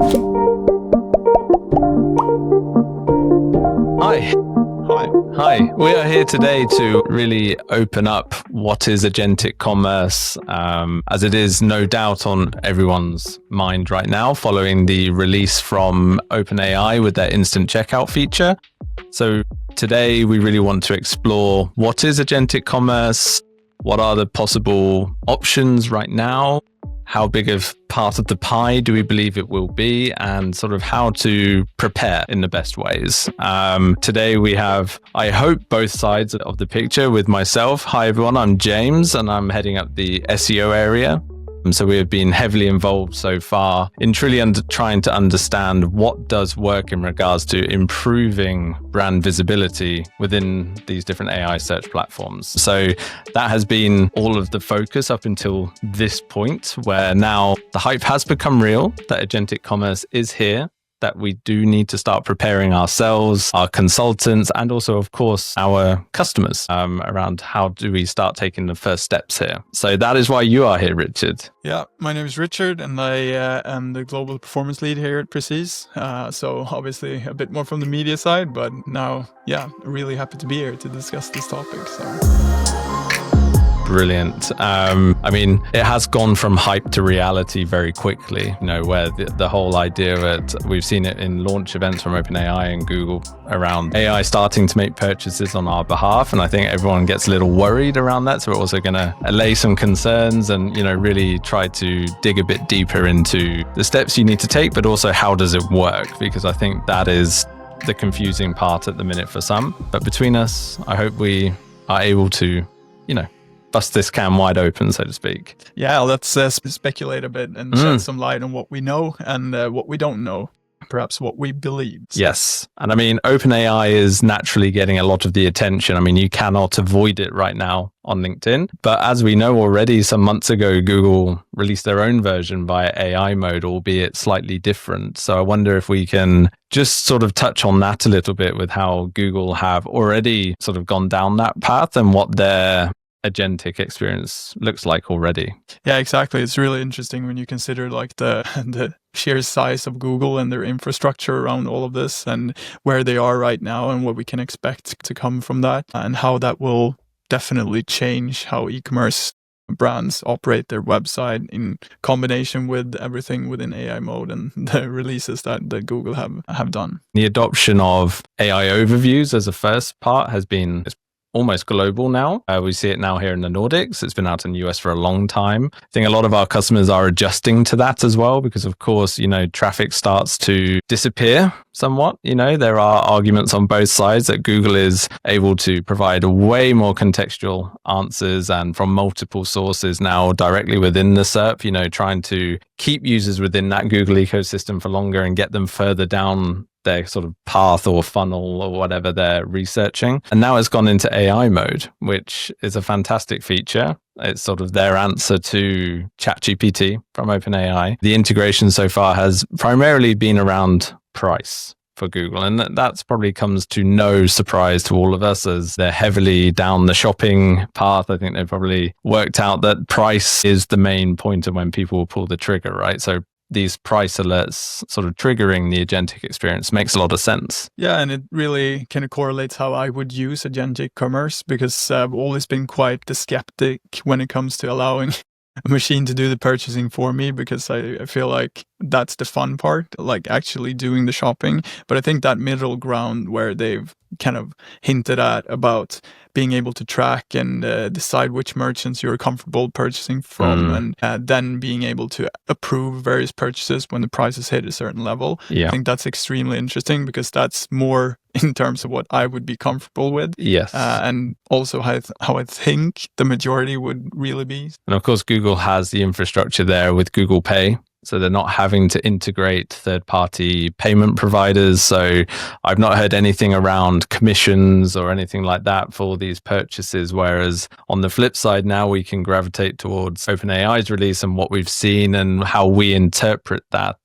Hi. Hi. We are here today to really open up what is agentic commerce, as it is no doubt on everyone's mind right now following the release from OpenAI with their instant checkout feature. So today we really want to explore what is agentic commerce, what are the possible options right now, how big of part of the pie do we believe it will be, and sort of how to prepare in the best ways. Today we have, I hope, both sides of the picture with myself. Hi everyone, I'm James and I'm heading up the SEO area. So we have been heavily involved so far in truly trying to understand what does work in regards to improving brand visibility within these different AI search platforms. So that has been all of the focus up until this point, where now the hype has become real, that agentic commerce is here, that we do need to start preparing ourselves, our consultants, and also, of course, our customers around how do we start taking the first steps here. So that is why you are here, Richard. Yeah, my name is Richard, and I am the global performance lead here at Precis. So obviously a bit more from the media side, but now, really happy to be here to discuss this topic. Brilliant. I mean, it has gone from hype to reality very quickly, where the whole idea of it, we've seen it in launch events from OpenAI and Google around AI starting to make purchases on our behalf. And I think everyone gets a little worried around that. So we're also going to allay some concerns and, really try to dig a bit deeper into the steps you need to take, but also how does it work? Because I think that is the confusing part at the minute for some. But between us, I hope we are able to, bust this can wide open, so to speak. Yeah, let's speculate a bit and shed some light on what we know and what we don't know, perhaps what we believe. So. Yes. And I mean, OpenAI is naturally getting a lot of the attention. I mean, you cannot avoid it right now on LinkedIn. But as we know already, some months ago, Google released their own version via AI mode, albeit slightly different. So I wonder if we can just sort of touch on that a little bit with how Google have already sort of gone down that path and what their agentic experience looks like already. Yeah, exactly. It's really interesting when you consider like the sheer size of Google and their infrastructure around all of this and where they are right now and what we can expect to come from that and how that will definitely change how e-commerce brands operate their website in combination with everything within AI mode and the releases that Google have done. The adoption of AI overviews as a first part has been almost global now. We see it now here in the Nordics. It's been out in the US for a long time. I think a lot of our customers are adjusting to that as well, because of course, traffic starts to disappear somewhat. There are arguments on both sides that Google is able to provide way more contextual answers and from multiple sources now directly within the SERP, trying to keep users within that Google ecosystem for longer and get them further down their sort of path or funnel or whatever they're researching. And now it's gone into AI mode, which is a fantastic feature. It's sort of their answer to ChatGPT from OpenAI. The integration so far has primarily been around price for Google. And that's probably comes to no surprise to all of us as they're heavily down the shopping path. I think they've probably worked out that price is the main point of when people will pull the trigger, right? So these price alerts sort of triggering the agentic experience makes a lot of sense. Yeah, and it really kind of correlates how I would use agentic commerce, because I've always been quite the skeptic when it comes to allowing a machine to do the purchasing for me, because I feel like that's the fun part, like actually doing the shopping. But I think that middle ground where they've kind of hinted at about being able to track and decide which merchants you're comfortable purchasing from and then being able to approve various purchases when the prices hit a certain level. Yeah. I think that's extremely interesting, because that's more in terms of what I would be comfortable with. Yes. And also how I think the majority would really be. And of course, Google has the infrastructure there with Google Pay. So they're not having to integrate third-party payment providers. So I've not heard anything around commissions or anything like that for these purchases. Whereas on the flip side, now we can gravitate towards OpenAI's release and what we've seen and how we interpret that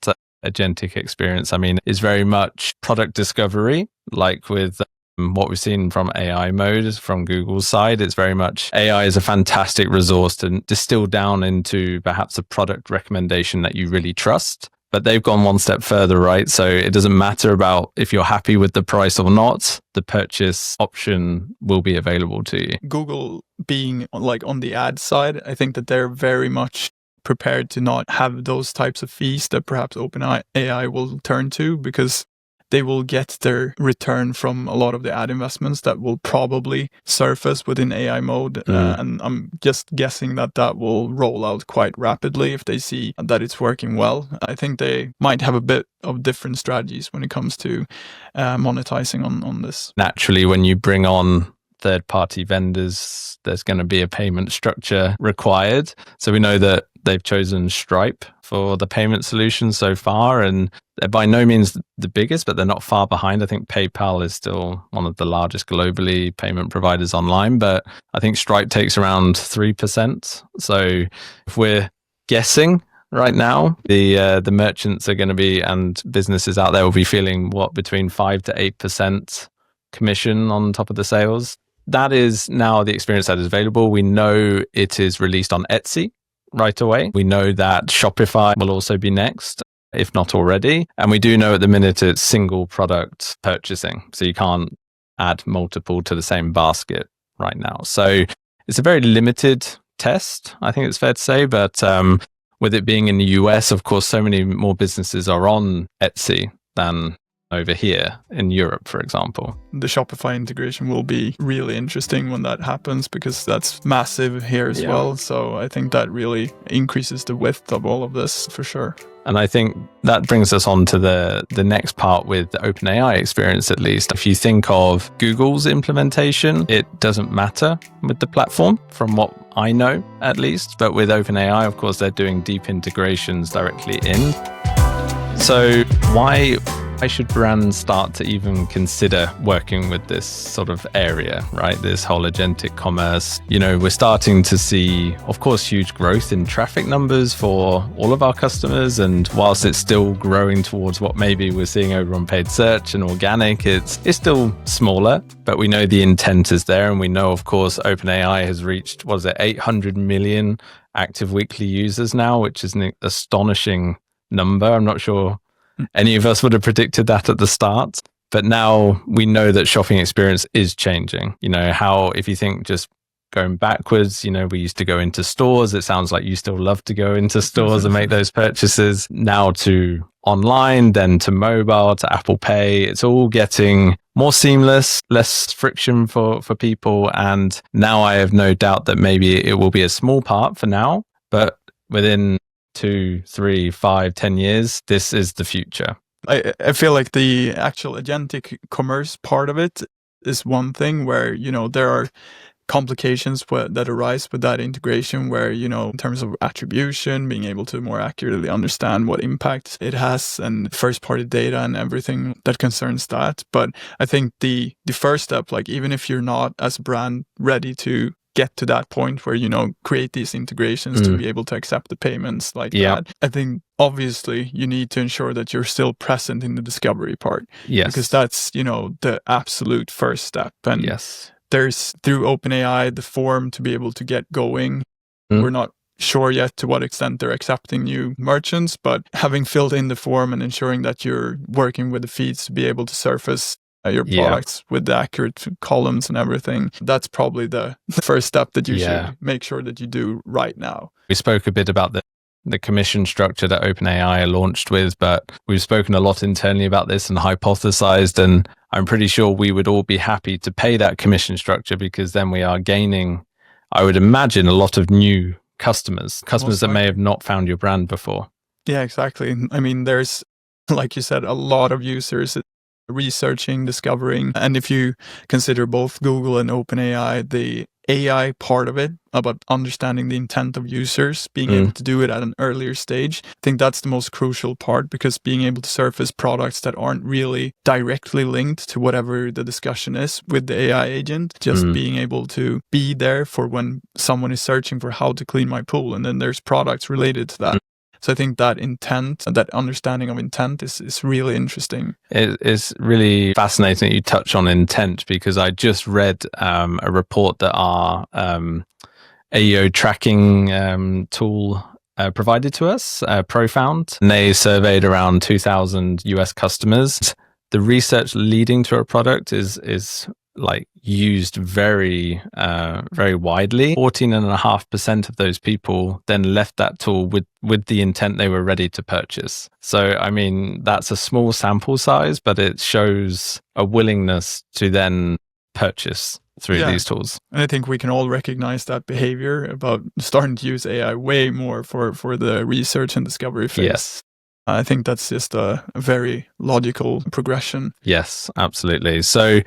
agentic experience. I mean, is very much product discovery, like with what we've seen from AI mode from Google's side. It's very much AI is a fantastic resource to distill down into perhaps a product recommendation that you really trust. But they've gone one step further, right? So it doesn't matter about if you're happy with the price or not, the purchase option will be available to you. Google being like on the ad side, I think that they're very much prepared to not have those types of fees that perhaps OpenAI will turn to, because they will get their return from a lot of the ad investments that will probably surface within AI mode. And I'm just guessing that that will roll out quite rapidly if they see that it's working well. I think they might have a bit of different strategies when it comes to monetizing on this. Naturally, when you bring on third-party vendors, there's going to be a payment structure required. So we know that they've chosen Stripe for the payment solution so far, and they're by no means the biggest, but they're not far behind. I think PayPal is still one of the largest globally payment providers online, but I think Stripe takes around 3%. So if we're guessing right now, the merchants are going to be, and businesses out there will be feeling between 5 to 8% commission on top of the sales. That is now the experience that is available. We know it is released on Etsy right away. We know that Shopify will also be next, if not already. And we do know at the minute it's single product purchasing. So you can't add multiple to the same basket right now. So it's a very limited test, I think it's fair to say. But with it being in the US, of course, so many more businesses are on Etsy than over here in Europe, for example. The Shopify integration will be really interesting when that happens, because that's massive here as well. So I think that really increases the width of all of this for sure. And I think that brings us on to the next part with the OpenAI experience, at least. If you think of Google's implementation, it doesn't matter with the platform, from what I know at least. But with OpenAI, of course, they're doing deep integrations directly in. So why should brands start to even consider working with this sort of area, right? This whole agentic commerce. You know, we're starting to see, of course, huge growth in traffic numbers for all of our customers. And whilst it's still growing towards what maybe we're seeing over on paid search and organic, it's still smaller, but we know the intent is there. And we know, of course, OpenAI has reached, 800 million active weekly users now, which is an astonishing number. I'm not sure any of us would have predicted that at the start, but now we know that shopping experience is changing. You know, how, if you think just going backwards, you know, we used to go into stores. It sounds like you still love to go into stores and make those purchases. Now to online, then to mobile, to Apple Pay. It's all getting more seamless, less friction for people. And now I have no doubt that maybe it will be a small part for now, but within 2, 3, 5, 10 years, this is the future. I feel like the actual agentic commerce part of it is one thing where, you know, there are complications that arise with that integration where, you know, in terms of attribution, being able to more accurately understand what impact it has and first party data and everything that concerns that. But I think the first step, like even if you're not as a brand ready to get to that point where, you know, create these integrations to be able to accept the payments like that. I think obviously you need to ensure that you're still present in the discovery part. Yes. Because that's, you know, the absolute first step. And there's, through OpenAI, the form to be able to get going. We're not sure yet to what extent they're accepting new merchants, but having filled in the form and ensuring that you're working with the feeds to be able to surface your products with the accurate columns and everything. That's probably the first step that you should make sure that you do right now. We spoke a bit about the commission structure that OpenAI launched with, but we've spoken a lot internally about this and hypothesized, and I'm pretty sure we would all be happy to pay that commission structure, because then we are gaining, I would imagine, a lot of new customers that may have not found your brand before. Yeah, exactly. I mean, there's, like you said, a lot of users researching, discovering. And if you consider both Google and OpenAI, the AI part of it, about understanding the intent of users, being able to do it at an earlier stage, I think that's the most crucial part, because being able to surface products that aren't really directly linked to whatever the discussion is with the AI agent, just being able to be there for when someone is searching for how to clean my pool, and then there's products related to that. So I think that intent, that understanding of intent is really interesting. It's really fascinating that you touch on intent, because I just read a report that our AEO tracking tool provided to us, Profound. And they surveyed around 2,000 US customers. The research leading to a product is like used very, very widely. 14.5% of those people then left that tool with the intent they were ready to purchase. So, I mean, that's a small sample size, but it shows a willingness to then purchase through these tools. And I think we can all recognize that behavior about starting to use AI way more for the research and discovery phase. Yes. I think that's just a very logical progression. Yes, absolutely. So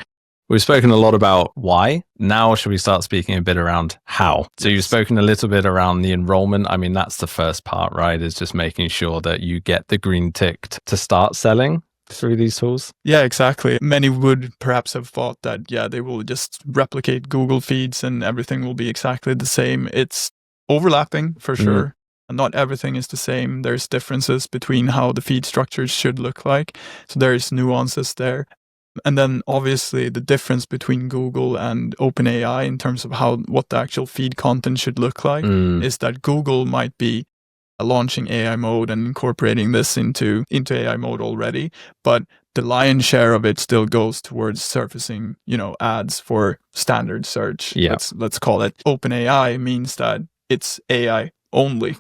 we've spoken a lot about why. Now should we start speaking a bit around how? So you've spoken a little bit around the enrollment. I mean, that's the first part, right? Is just making sure that you get the green tick to start selling through these tools. Yeah, exactly. Many would perhaps have thought that, they will just replicate Google feeds and everything will be exactly the same. It's overlapping for sure. Not everything is the same. There's differences between how the feed structures should look like. So there's nuances there. And then obviously the difference between Google and OpenAI in terms of what the actual feed content should look like is that Google might be launching AI mode and incorporating this into AI mode already, but the lion's share of it still goes towards surfacing, ads for standard search. Yeah. Let's call it. OpenAI means that it's AI only,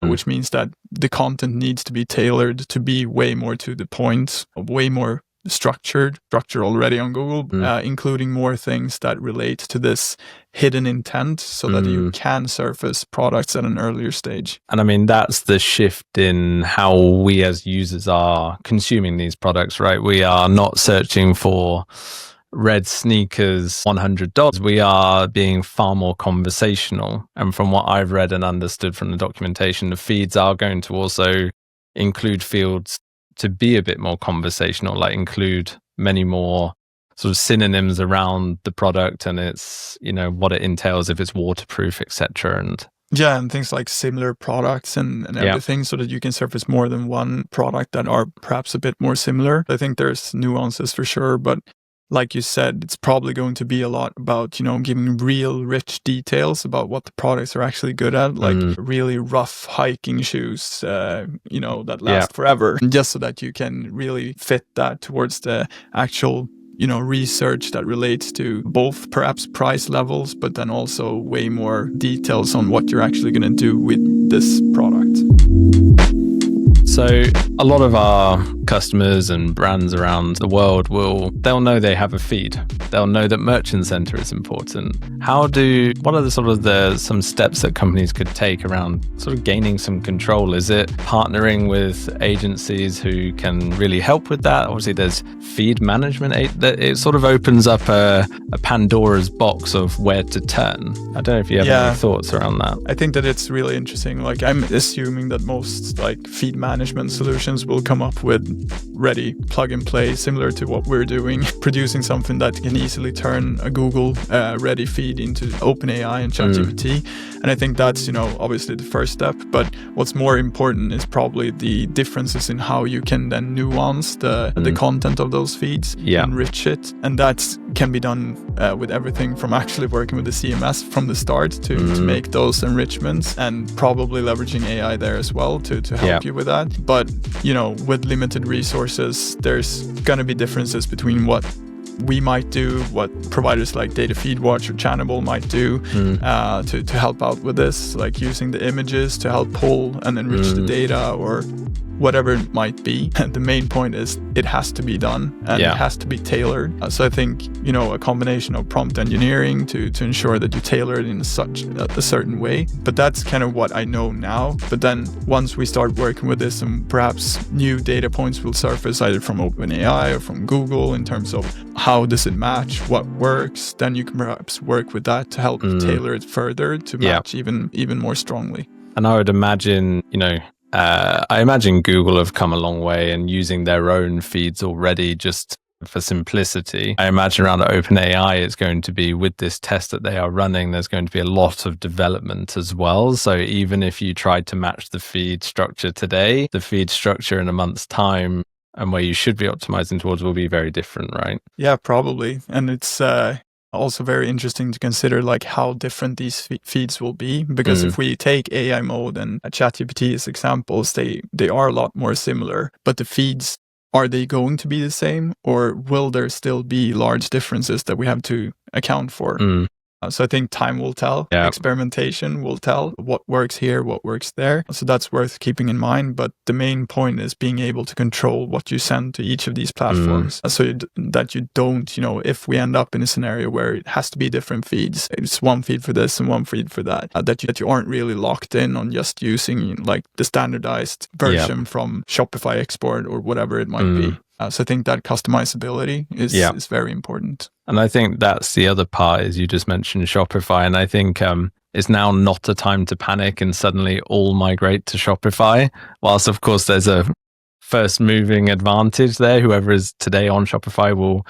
which means that the content needs to be tailored to be way more to the point, way more structure already on Google, including more things that relate to this hidden intent so that you can surface products at an earlier stage. And I mean, that's the shift in how we as users are consuming these products, right? We are not searching for red sneakers, $100. We are being far more conversational. And from what I've read and understood from the documentation, the feeds are going to also include fields to be a bit more conversational, like include many more sort of synonyms around the product and its, what it entails, if it's waterproof, etc. And things like similar products and everything, so that you can surface more than one product that are perhaps a bit more similar. I think there's nuances for sure, but like you said, it's probably going to be a lot about, giving real rich details about what the products are actually good at, like really rough hiking shoes, that last forever, just so that you can really fit that towards the actual, research that relates to both perhaps price levels, but then also way more details on what you're actually going to do with this product. So a lot of our customers and brands around the world they'll know they have a feed. They'll know that Merchant Center is important. What are some steps that companies could take around sort of gaining some control? Is it partnering with agencies who can really help with that? Obviously there's feed management. It sort of opens up a Pandora's box of where to turn. I don't know if you have any thoughts around that. I think that it's really interesting. Like, I'm assuming that most feed management solutions will come up with ready plug and play, similar to what we're doing, producing something that can easily turn a Google ready feed into OpenAI and ChatGPT. And I think that's, obviously the first step. But what's more important is probably the differences in how you can then nuance the content of those feeds, enrich it. And that can be done with everything from actually working with the CMS from the start to make those enrichments, and probably leveraging AI there as well to help you with that. But, with limited resources, there's going to be differences between what we might do, what providers like Data Feedwatch or Actionable might do to help out with this, like using the images to help pull and enrich the data or whatever it might be. And the main point is it has to be done and it has to be tailored. So I think, a combination of prompt engineering to ensure that you tailor it in such a certain way. But that's kind of what I know now. But then once we start working with this, and perhaps new data points will surface either from OpenAI or from Google in terms of how does it match, what works, then you can perhaps work with that to help tailor it further to match even more strongly. And I would imagine, I imagine Google have come a long way and using their own feeds already just for simplicity. I imagine around OpenAI, it's going to be with this test that they are running, there's going to be a lot of development as well. So even if you tried to match the feed structure today, the feed structure in a month's time and where you should be optimizing towards will be very different, right? Yeah, probably. And it's Also very interesting to consider like how different these feeds will be, because if we take AI mode and ChatGPT as examples, they are a lot more similar, but the feeds, are they going to be the same, or will there still be large differences that we have to account for? So I think time will tell, experimentation will tell what works here, what works there. So that's worth keeping in mind. But the main point is being able to control what you send to each of these platforms, so that you don't, if we end up in a scenario where it has to be different feeds, it's one feed for this and one feed for that, that you aren't really locked in on just using like the standardized version from Shopify export or whatever it might be. So I think that customizability is very important. And I think that's the other part, is you just mentioned Shopify. And I think it's now not a time to panic and suddenly all migrate to Shopify. Whilst, of course, there's a first moving advantage there. Whoever is today on Shopify will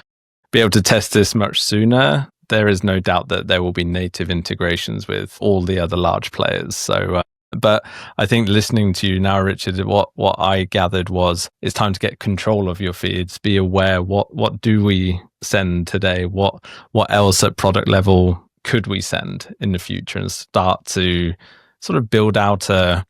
be able to test this much sooner. There is no doubt that there will be native integrations with all the other large players. So, but I think listening to you now, Richard, what I gathered was it's time to get control of your feeds. Be aware, what do we send today? What else at product level could we send in the future, and start to sort of build out a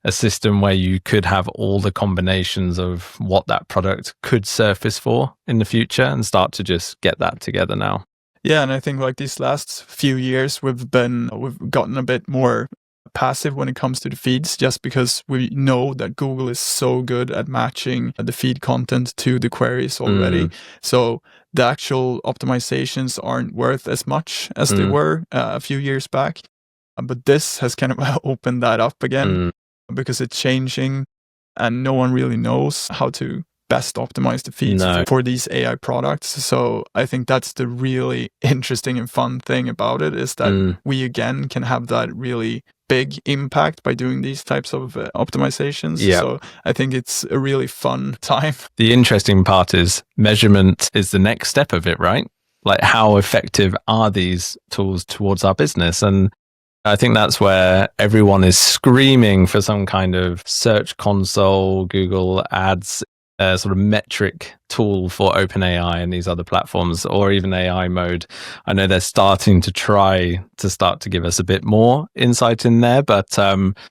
system where you could have all the combinations of what that product could surface for in the future, and start to just get that together now. Yeah, and I think like these last few years we've gotten a bit more passive when it comes to the feeds, just because we know that Google is so good at matching the feed content to the queries already. So the actual optimizations aren't worth as much as they were a few years back. But this has kind of opened that up again, because it's changing and no one really knows how to best optimize the feeds for these AI products. So I think that's the really interesting and fun thing about it, is that we again can have that really big impact by doing these types of optimizations. So I think it's a really fun time. The interesting part is measurement is the next step of it, right? Like, how effective are these tools towards our business? And I think that's where everyone is screaming for some kind of search console, Google Ads, sort of metric tool for OpenAI and these other platforms, or even AI mode. I know they're starting to give us a bit more insight in there, but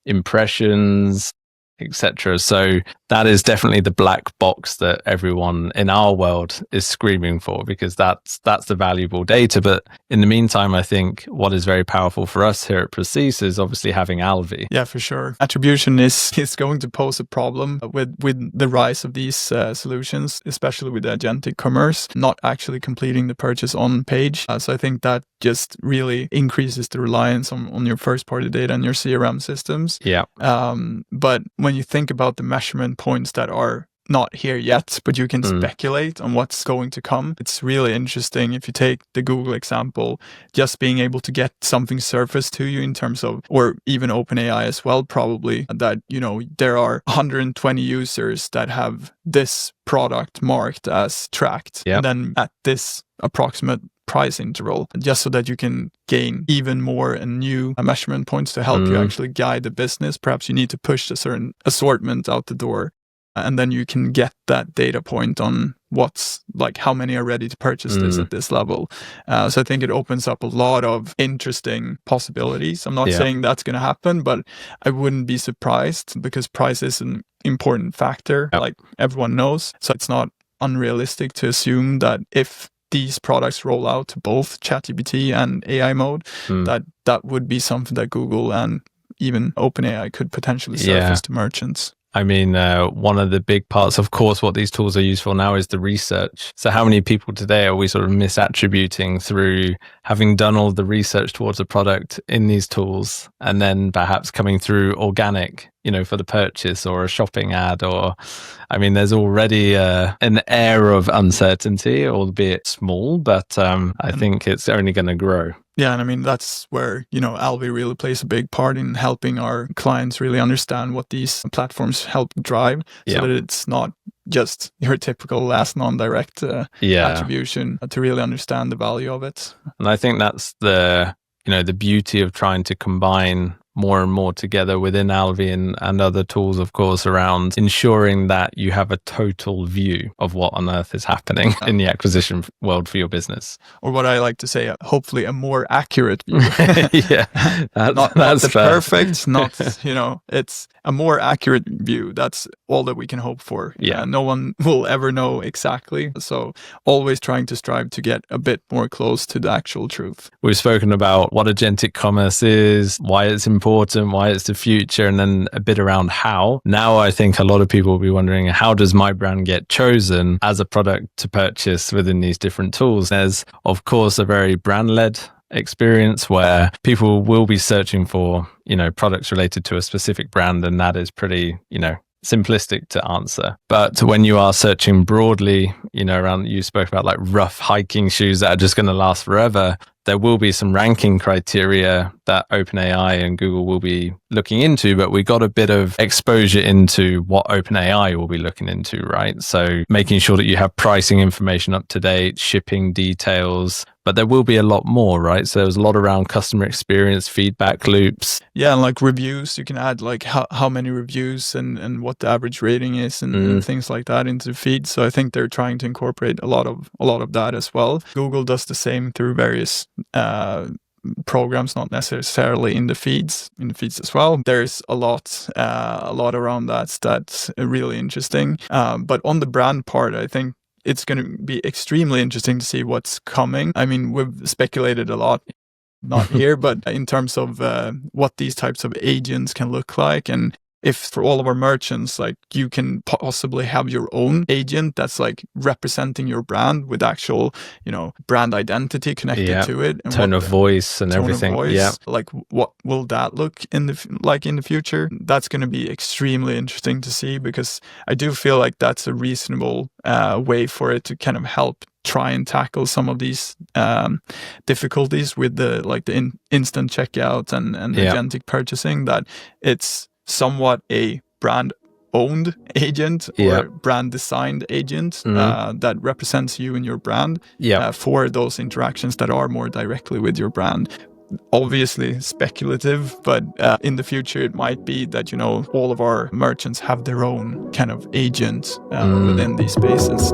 impressions, etc. So that is definitely the black box that everyone in our world is screaming for, because that's the valuable data. But in the meantime, I think what is very powerful for us here at Precis is obviously having Alvi. Yeah, for sure. Attribution is going to pose a problem with the rise of these solutions, especially with Agentic commerce, not actually completing the purchase on page. So I think that just really increases the reliance on your first party data and your CRM systems. But when you think about the measurement points that are not here yet, but you can speculate on what's going to come, it's really interesting. If you take the Google example, just being able to get something surfaced to you in terms of, or even OpenAI as well, probably, that, there are 120 users that have this product marked as tracked, and then at this approximate price interval, just so that you can gain even more and new measurement points to help you actually guide the business. Perhaps you need to push a certain assortment out the door, and then you can get that data point on what's like, how many are ready to purchase this at this level. So I think it opens up a lot of interesting possibilities. I'm not saying that's going to happen, but I wouldn't be surprised, because price is an important factor, like everyone knows. So it's not unrealistic to assume that if these products roll out to both ChatGPT and AI mode, that would be something that Google and even OpenAI could potentially surface to merchants. I mean, one of the big parts, of course, what these tools are used for now is the research. So how many people today are we sort of misattributing through having done all the research towards a product in these tools, and then perhaps coming through organic, for the purchase, or a shopping ad, or, I mean, there's already an air of uncertainty, albeit small, but I think it's only going to grow. Yeah, and I mean, that's where, Alvi really plays a big part in helping our clients really understand what these platforms help drive, so that it's not just your typical last non-direct attribution, to really understand the value of it. And I think that's the beauty of trying to combine more and more together within Alvi and other tools, of course, around ensuring that you have a total view of what on earth is happening in the acquisition world for your business. Or what I like to say, hopefully a more accurate view. Yeah, not the perfect, not, it's a more accurate view. That's all that we can hope for. Yeah. No one will ever know exactly. So always trying to strive to get a bit more close to the actual truth. We've spoken about what agentic commerce is, why it's important, why it's the future, and then a bit around how. Now I think a lot of people will be wondering, how does my brand get chosen as a product to purchase within these different tools? There's, of course, a very brand-led experience where people will be searching for, products related to a specific brand, and that is pretty, simplistic to answer. But when you are searching broadly, around, you spoke about like rough hiking shoes that are just going to last forever, there will be some ranking criteria that OpenAI and Google will be looking into, but we got a bit of exposure into what OpenAI will be looking into, right? So making sure that you have pricing information up to date, shipping details, but there will be a lot more, right? So there's a lot around customer experience, feedback loops. Yeah, and like reviews, you can add like how many reviews and what the average rating is and things like that into the feed. So I think they're trying to incorporate a lot of that as well. Google does the same through various programs, not necessarily in the feeds as well. There's a lot around that's really interesting. But on the brand part, I think it's going to be extremely interesting to see what's coming. I mean, we've speculated a lot, not here, but in terms of what these types of agents can look like. And if for all of our merchants, like you can possibly have your own agent that's like representing your brand with actual, brand identity connected to it. And tone of voice and everything. Yeah. Like what will that look in the future? That's going to be extremely interesting to see, because I do feel like that's a reasonable way for it to kind of help try and tackle some of these difficulties with the instant checkout and agentic purchasing, that it's somewhat a brand owned agent or brand designed agent that represents you and your brand for those interactions that are more directly with your brand. Obviously speculative, but in the future it might be that all of our merchants have their own kind of agent within these spaces.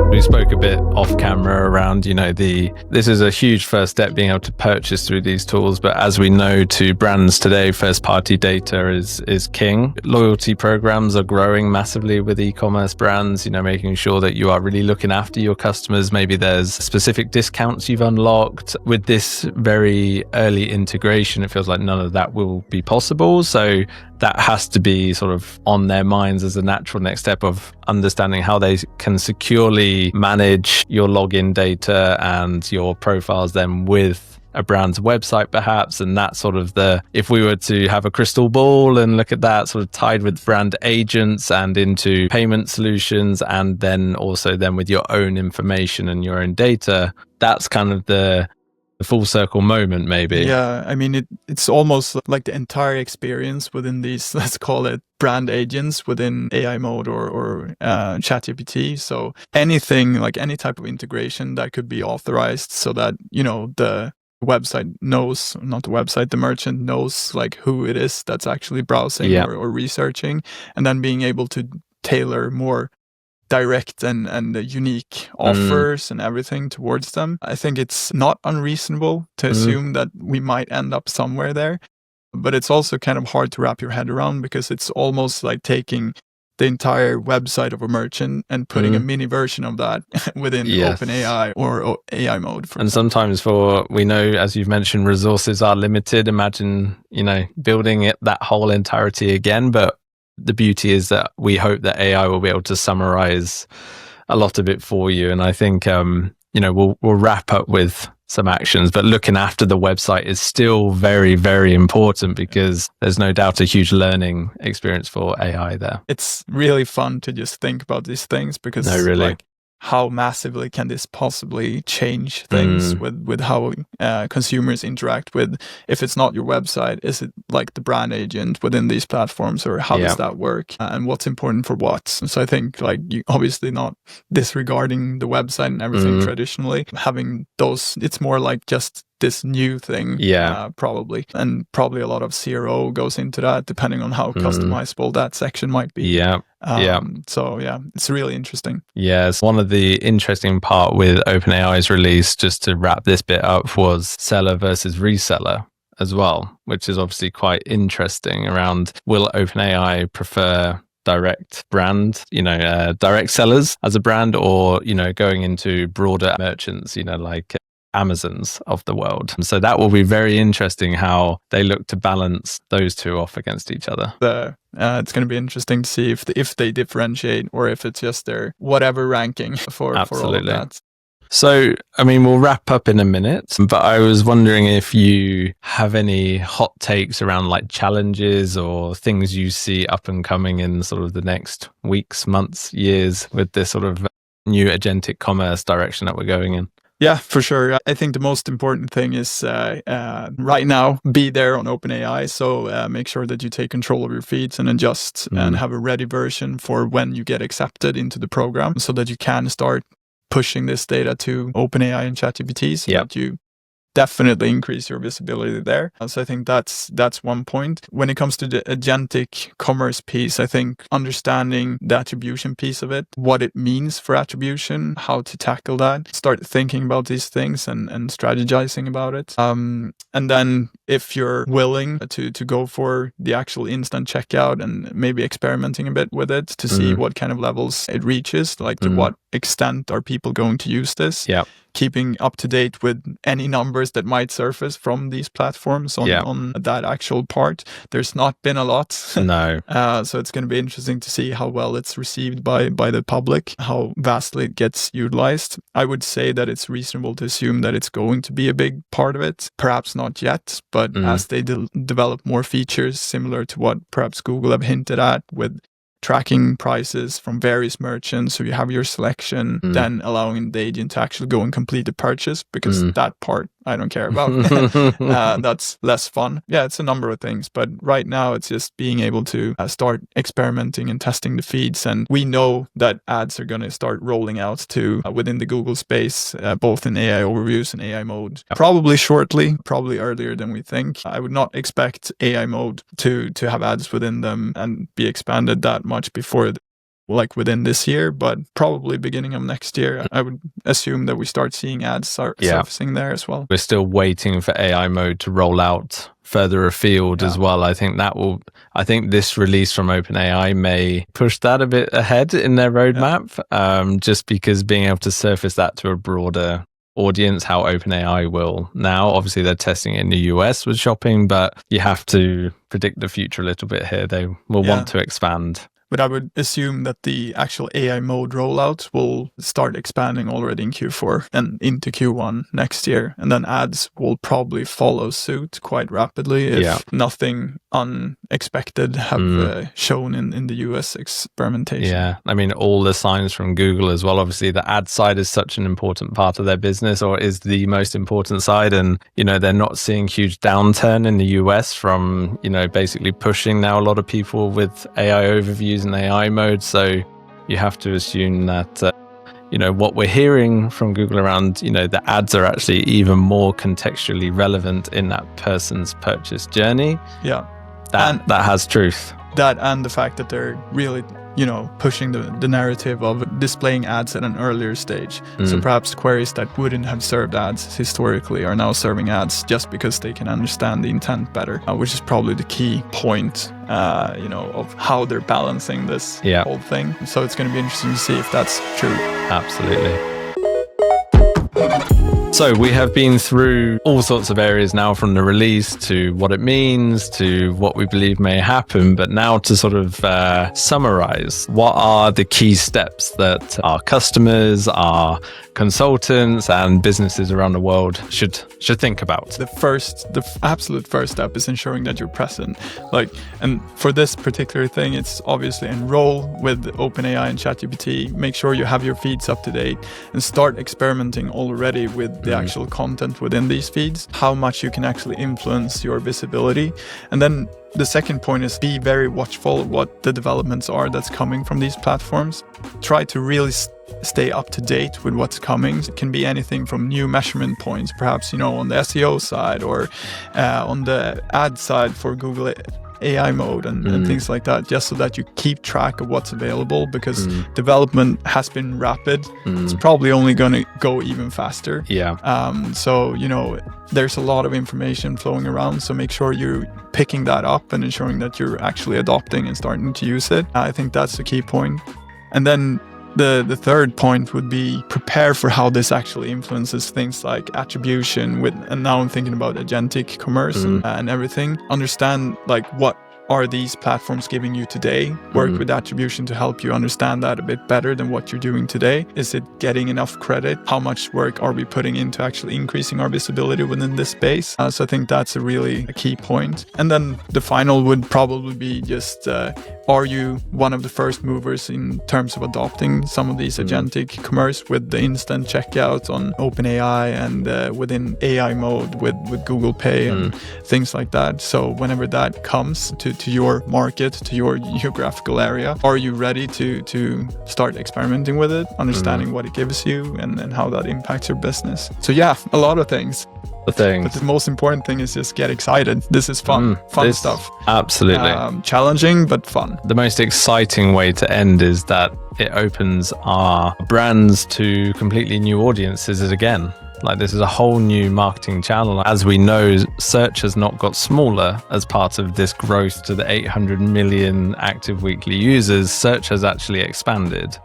We spoke a bit off camera around, this is a huge first step, being able to purchase through these tools. But as we know, to brands today, first party data is king. Loyalty programs are growing massively with e-commerce brands, making sure that you are really looking after your customers. Maybe there's specific discounts you've unlocked. With this very early integration, it feels like none of that will be possible. So that has to be sort of on their minds as a natural next step of understanding how they can securely manage your login data and your profiles then with a brand's website perhaps. And that's sort of if we were to have a crystal ball and look at that sort of tied with brand agents and into payment solutions, and then also then with your own information and your own data, that's kind of the full circle moment, maybe. Yeah, I mean, it's almost like the entire experience within these, let's call it brand agents within AI mode or ChatGPT. So anything, like any type of integration that could be authorized so that, the website knows, not the website, the merchant knows like who it is that's actually browsing or researching, and then being able to tailor more direct and unique offers and everything towards them. I think it's not unreasonable to assume that we might end up somewhere there, but it's also kind of hard to wrap your head around, because it's almost like taking the entire website of a merchant and putting a mini version of that within OpenAI or AI mode. And sometimes we know, as you've mentioned, resources are limited. Imagine, building that whole entirety again, but the beauty is that we hope that AI will be able to summarize a lot of it for you. And I think, we'll wrap up with some actions, but looking after the website is still very, very important, because there's no doubt a huge learning experience for AI there. It's really fun to just think about these things, because how massively can this possibly change things with how consumers interact with, if it's not your website, is it like the brand agent within these platforms, or how does that work, and what's important for what? So I think you obviously not disregarding the website and everything traditionally, having those, it's more like just this new thing, probably. And probably a lot of CRO goes into that, depending on how customizable that section might be. So yeah, it's really interesting. Yes, one of the interesting part with OpenAI's release, just to wrap this bit up, was seller versus reseller as well, which is obviously quite interesting around, will OpenAI prefer direct brand, direct sellers as a brand, or, going into broader merchants, like Amazons of the world. So that will be very interesting how they look to balance those two off against each other. It's going to be interesting to see if they differentiate, or if it's just their whatever ranking for all of that. So, we'll wrap up in a minute, but I was wondering if you have any hot takes around like challenges or things you see up and coming in sort of the next weeks, months, years with this sort of new agentic commerce direction that we're going in. Yeah, for sure. I think the most important thing is right now, be there on OpenAI. So make sure that you take control of your feeds and adjust and have a ready version for when you get accepted into the program, so that you can start pushing this data to OpenAI and ChatGPT, so that you definitely increase your visibility there. So I think that's one point. When it comes to the agentic commerce piece, I think understanding the attribution piece of it, what it means for attribution, how to tackle that, start thinking about these things and strategizing about it. And then if you're willing to go for the actual instant checkout and maybe experimenting a bit with it to see what kind of levels it reaches, like to what extent are people going to use this? Keeping up to date with any numbers that might surface from these platforms on that actual part. There's not been a lot. No. So it's going to be interesting to see how well it's received by the public, how vastly it gets utilized. I would say that it's reasonable to assume that it's going to be a big part of it. Perhaps not yet, but as they develop more features similar to what perhaps Google have hinted at with tracking prices from various merchants, so you have your selection, then allowing the agent to actually go and complete the purchase, because that part I don't care about. That's less fun. Yeah, it's a number of things, but right now it's just being able to start experimenting and testing the feeds. And we know that ads are going to start rolling out to within the Google space, both in AI overviews and AI mode, probably shortly, probably earlier than we think. I would not expect AI mode to have ads within them and be expanded that much before like within this year, but probably beginning of next year, I would assume that we start seeing ads surfacing there as well. We're still waiting for AI mode to roll out further afield as well. I think this release from OpenAI may push that a bit ahead in their roadmap, just because being able to surface that to a broader audience, how OpenAI will now. Obviously, they're testing it in the US with shopping, but you have to predict the future a little bit here. They will want to expand. But I would assume that the actual AI mode rollout will start expanding already in Q4 and into Q1 next year. And then ads will probably follow suit quite rapidly if nothing unexpected have shown in the US experimentation. Yeah, I mean, all the signs from Google as well. Obviously, the ad side is such an important part of their business, or is the most important side. And, they're not seeing huge downturn in the US from, basically pushing now a lot of people with AI overviews and AI mode. So you have to assume that, what we're hearing from Google around, the ads are actually even more contextually relevant in that person's purchase journey. Yeah. That has truth. That and the fact that they're really, pushing the narrative of displaying ads at an earlier stage. So perhaps queries that wouldn't have served ads historically are now serving ads just because they can understand the intent better, which is probably the key point, of how they're balancing this whole thing. So it's going to be interesting to see if that's true. Absolutely. So we have been through all sorts of areas now, from the release to what it means to what we believe may happen. But now to sort of summarize, what are the key steps that our customers, our consultants and businesses around the world should think about? The absolute first step is ensuring that you're present. And for this particular thing, it's obviously enroll with OpenAI and ChatGPT. Make sure you have your feeds up to date and start experimenting already with the actual content within these feeds, how much you can actually influence your visibility. And then the second point is be very watchful of what the developments are that's coming from these platforms. Try to really stay up to date with what's coming. It can be anything from new measurement points, perhaps, on the SEO side or on the ad side for Google AI mode and things like that, just so that you keep track of what's available, because development has been rapid. It's probably only going to go even faster. So there's a lot of information flowing around, so make sure you're picking that up and ensuring that you're actually adopting and starting to use it. I think that's the key point. And then the third point would be prepare for how this actually influences things like attribution and now I'm thinking about agentic commerce and everything. Understand what are these platforms giving you today? Work with attribution to help you understand that a bit better than what you're doing today. Is it getting enough credit? How much work are we putting into actually increasing our visibility within this space? So I think that's a key point. And then the final would probably be just, are you one of the first movers in terms of adopting some of these agentic commerce with the instant checkout on OpenAI and within AI mode with Google Pay and things like that? So whenever that comes to your market, to your geographical area, are you ready to start experimenting with it, understanding what it gives you and how that impacts your business? So yeah, a lot of things. But the most important thing is just get excited. This is fun stuff. Absolutely. Challenging, but fun. The most exciting way to end is that it opens our brands to completely new audiences again. This is a whole new marketing channel. As we know, search has not got smaller as part of this growth to the 800 million active weekly users. Search has actually expanded.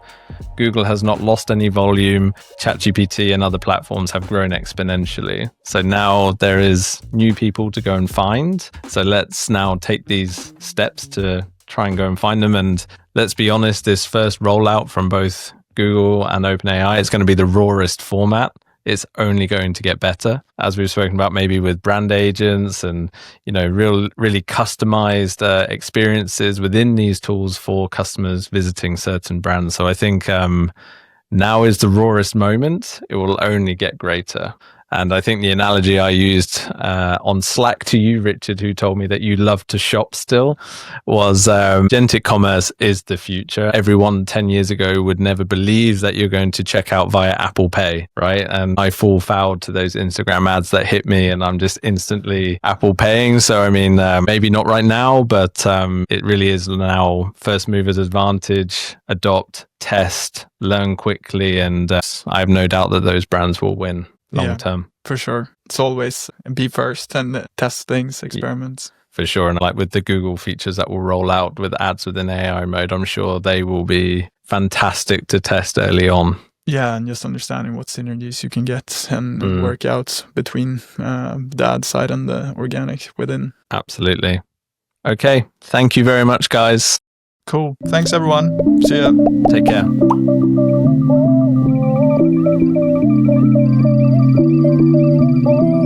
Google has not lost any volume. ChatGPT and other platforms have grown exponentially. So now there is new people to go and find. So let's now take these steps to try and go and find them. And let's be honest, this first rollout from both Google and OpenAI is going to be the rawest format. It's only going to get better, as we've spoken about, maybe with brand agents and, really customized experiences within these tools for customers visiting certain brands. So I think now is the rawest moment. It will only get greater. And I think the analogy I used on Slack to you, Richard, who told me that you love to shop still, was agentic commerce is the future. Everyone 10 years ago would never believe that you're going to check out via Apple Pay, right? And I fall foul to those Instagram ads that hit me and I'm just instantly Apple paying. So, I mean, maybe not right now, but it really is now first movers advantage, adopt, test, learn quickly. And I have no doubt that those brands will win. Long term. For sure. It's always be first and test things, experiments. For sure. And with the Google features that will roll out with ads within AI mode, I'm sure they will be fantastic to test early on. Yeah, and just understanding what synergies you can get and work out between the ad side and the organic within. Absolutely. Okay. Thank you very much, guys. Cool. Thanks, everyone. See ya. Take care. Thank you.